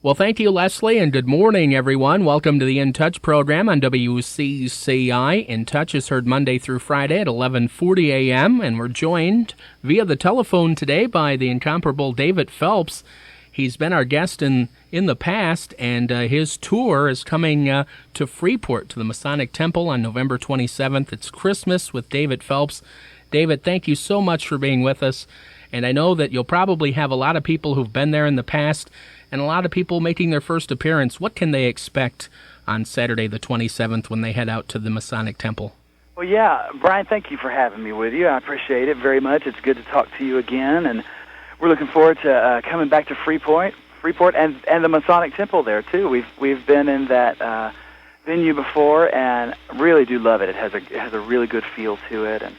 Well, thank you, Leslie, and good morning, everyone. Welcome to the In Touch program on WCCI. In Touch is heard Monday through Friday at 11:40 a.m., and we're joined via the telephone today by the incomparable David Phelps. He's been our guest in the past, and his tour is coming to Freeport, to the Masonic Temple on November 27th. It's Christmas with David Phelps. David, thank you so much for being with us, and I know that you'll probably have a lot of people who've been there in the past and a lot of people making their first appearance. What can they expect on Saturday the 27th when they head out to the Masonic Temple? Well, yeah, Brian, thank you for having me with you. I appreciate it very much. It's good to talk to you again, and we're looking forward to coming back to Freeport, and the Masonic Temple there too. We've been in that venue before, and really do love it. It has a really good feel to it, and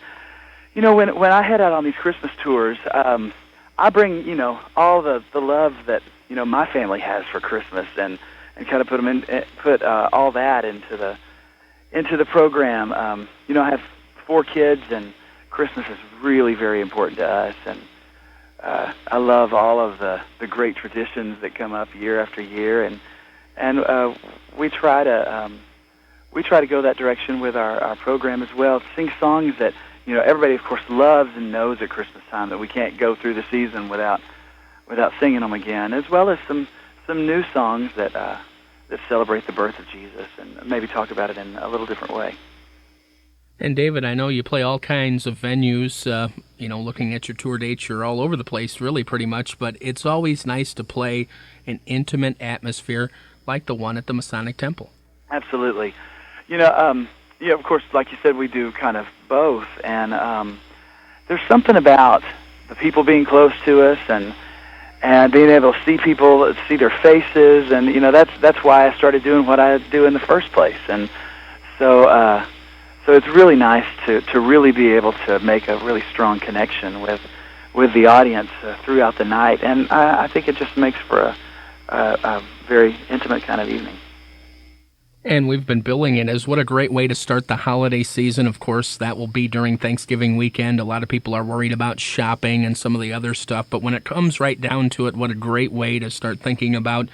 you know, when I head out on these Christmas tours, I bring all the love that my family has for Christmas, and kind of put all that into the program. I have 4 kids, and Christmas is really very important to us, and I love all of the great traditions that come up year after year, and we try to go that direction with our program as well. Sing songs that everybody of course loves and knows at Christmas time, that we can't go through the season without singing them again, as well as some new songs that celebrate the birth of Jesus and maybe talk about it in a little different way. And David, I know you play all kinds of venues. Looking at your tour dates, you're all over the place, really, pretty much. But it's always nice to play an intimate atmosphere like the one at the Masonic Temple. Absolutely. Of course, like you said, we do kind of both, and there's something about the people being close to us, and being able to see people, see their faces, and that's why I started doing what I do in the first place. And so it's really nice to really be able to make a really strong connection with the audience throughout the night, and I think it just makes for a very intimate kind of evening. And we've been billing it as what a great way to start the holiday season. Of course, that will be during Thanksgiving weekend. A lot of people are worried about shopping and some of the other stuff. But when it comes right down to it, what a great way to start thinking about,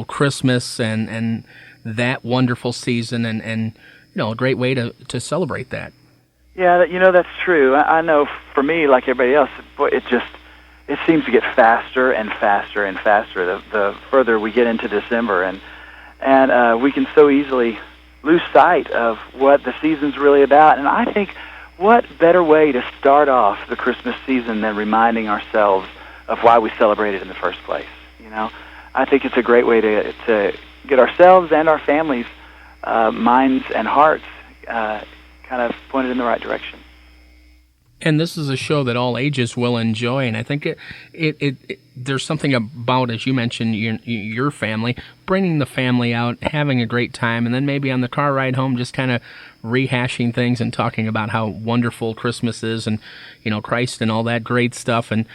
Christmas and that wonderful season and a great way to celebrate that. Yeah, that's true. I know for me, like everybody else, it seems to get faster and faster and faster the further we get into December. And we can so easily lose sight of what the season's really about. And I think what better way to start off the Christmas season than reminding ourselves of why we celebrate it in the first place. I think it's a great way to get ourselves and our families' minds and hearts kind of pointed in the right direction. And this is a show that all ages will enjoy, and I think it there's something about, as you mentioned, your family, bringing the family out, having a great time, and then maybe on the car ride home just kind of rehashing things and talking about how wonderful Christmas is and, Christ and all that great stuff, and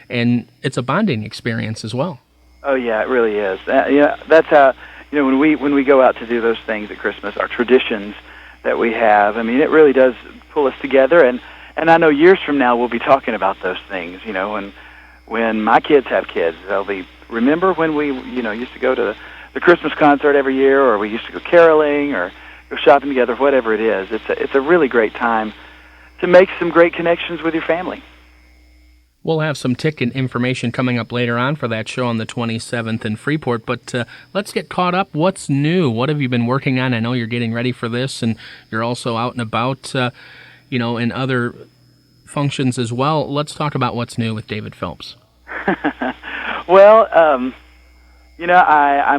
it's a bonding experience as well. Oh, yeah, it really is. That's how, when we go out to do those things at Christmas, our traditions that we have, it really does pull us together, and I know years from now we'll be talking about those things, when my kids have kids, they'll be, remember when we, used to go to the Christmas concert every year, or we used to go caroling, or go shopping together, whatever it is. It's a really great time to make some great connections with your family. We'll have some ticket information coming up later on for that show on the 27th in Freeport, but let's get caught up. What's new? What have you been working on? I know you're getting ready for this, and you're also out and about, in other functions as well. Let's talk about what's new with David Phelps. Well, I'm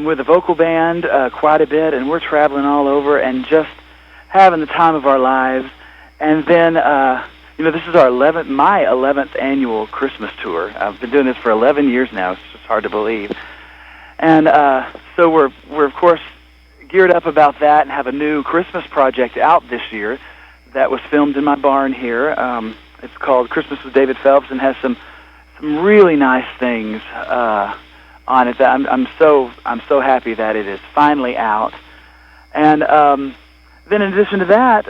with a vocal band quite a bit, and we're traveling all over and just having the time of our lives. And then, this is my 11th annual Christmas tour. I've been doing this for 11 years now. It's just hard to believe. And so we're of course geared up about that, and have a new Christmas project out this year that was filmed in my barn here. It's called Christmas with David Phelps, and has some really nice things on it. That I'm so happy that it is finally out. And then in addition to that,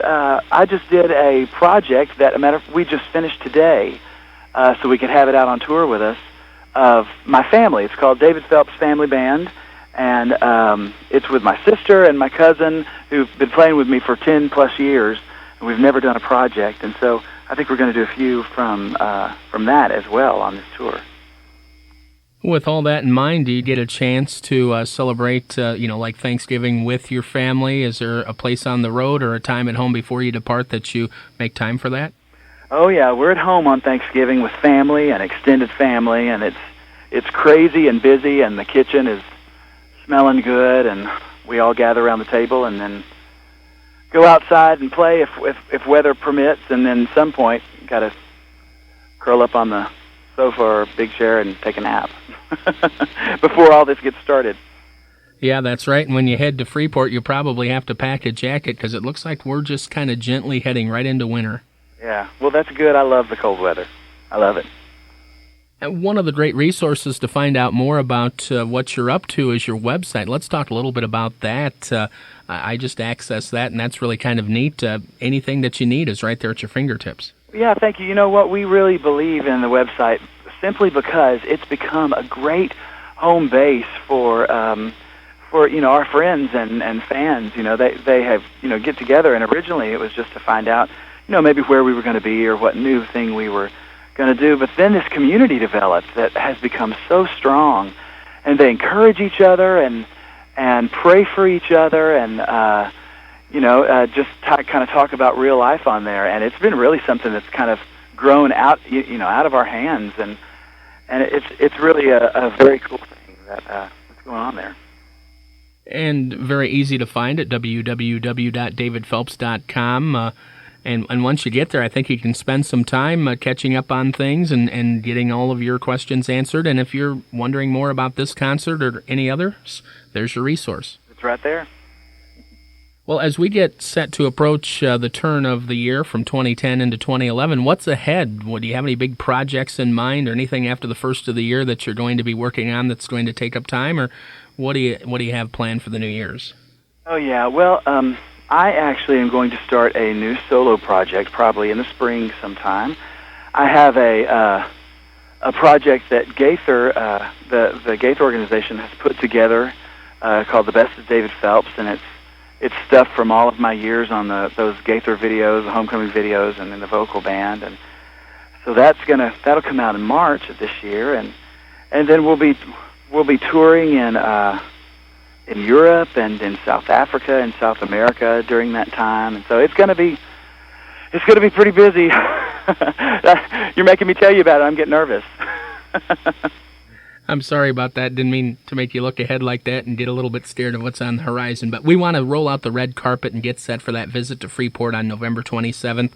I just did a project that we just finished today, so we could have it out on tour with us, of my family. It's called David Phelps Family Band, and it's with my sister and my cousin who've been playing with me for 10-plus years, and we've never done a project. And so I think we're going to do a few from that as well on this tour. With all that in mind, do you get a chance to celebrate, like Thanksgiving with your family? Is there a place on the road or a time at home before you depart that you make time for that? Oh yeah, we're at home on Thanksgiving with family and extended family, and it's crazy and busy, and the kitchen is smelling good, and we all gather around the table and then go outside and play if weather permits, and then at some point got to curl up on the sofa or big chair and take a nap before all this gets started. Yeah, that's right. And when you head to Freeport, you probably have to pack a jacket because it looks like we're just kind of gently heading right into winter. Yeah, well, that's good. I love the cold weather. I love it. And one of the great resources to find out more about what you're up to is your website. Let's talk a little bit about that. I just accessed that, and that's really kind of neat. Anything that you need is right there at your fingertips. Yeah, thank you. You know what? We really believe in the website simply because it's become a great home base for our friends and fans. They have get together, and originally it was just to find out maybe where we were going to be or what new thing we were going to do. But then this community developed that has become so strong, and they encourage each other and pray for each other, and just kind of talk about real life on there. And it's been really something that's kind of grown out of our hands, and it's really a very cool thing that's going on there. And very easy to find at www.davidphelps.com. And once you get there, I think you can spend some time catching up on things and getting all of your questions answered. And if you're wondering more about this concert or any others, there's your resource. It's right there. Well, as we get set to approach the turn of the year from 2010 into 2011, what's ahead? Do you have any big projects in mind or anything after the first of the year that you're going to be working on that's going to take up time? Or what do you have planned for the New Year's? Oh, yeah. Well, I actually am going to start a new solo project probably in the spring sometime. I have a project that Gaither, the Gaither organization, has put together called The Best of David Phelps, and it's stuff from all of my years on those Gaither videos, the homecoming videos, and in the vocal band, and so that'll come out in March of this year, and then we'll be touring in Europe and in South Africa and South America during that time, and so it's going to be pretty busy. You're making me tell you about it. I'm getting nervous. I'm sorry about that. Didn't mean to make you look ahead like that and get a little bit scared of what's on the horizon. But we want to roll out the red carpet and get set for that visit to Freeport on November 27th.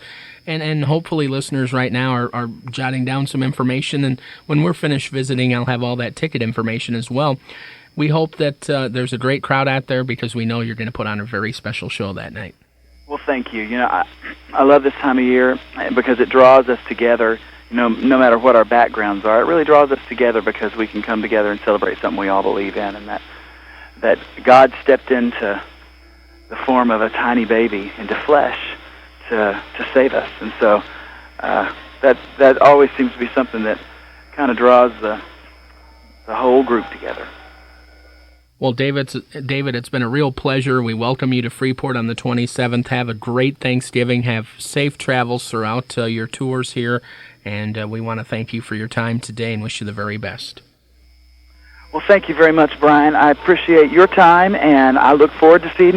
And hopefully listeners right now are jotting down some information. And when we're finished visiting, I'll have all that ticket information as well. We hope that there's a great crowd out there because we know you're going to put on a very special show that night. Well, thank you. I love this time of year because it draws us together. No matter what our backgrounds are, it really draws us together because we can come together and celebrate something we all believe in, and that God stepped into the form of a tiny baby, into flesh, to save us. And so that always seems to be something that kind of draws the whole group together. Well, David, it's been a real pleasure. We welcome you to Freeport on the 27th. Have a great Thanksgiving. Have safe travels throughout your tours here. And we want to thank you for your time today and wish you the very best. Well, thank you very much, Brian. I appreciate your time, and I look forward to seeing you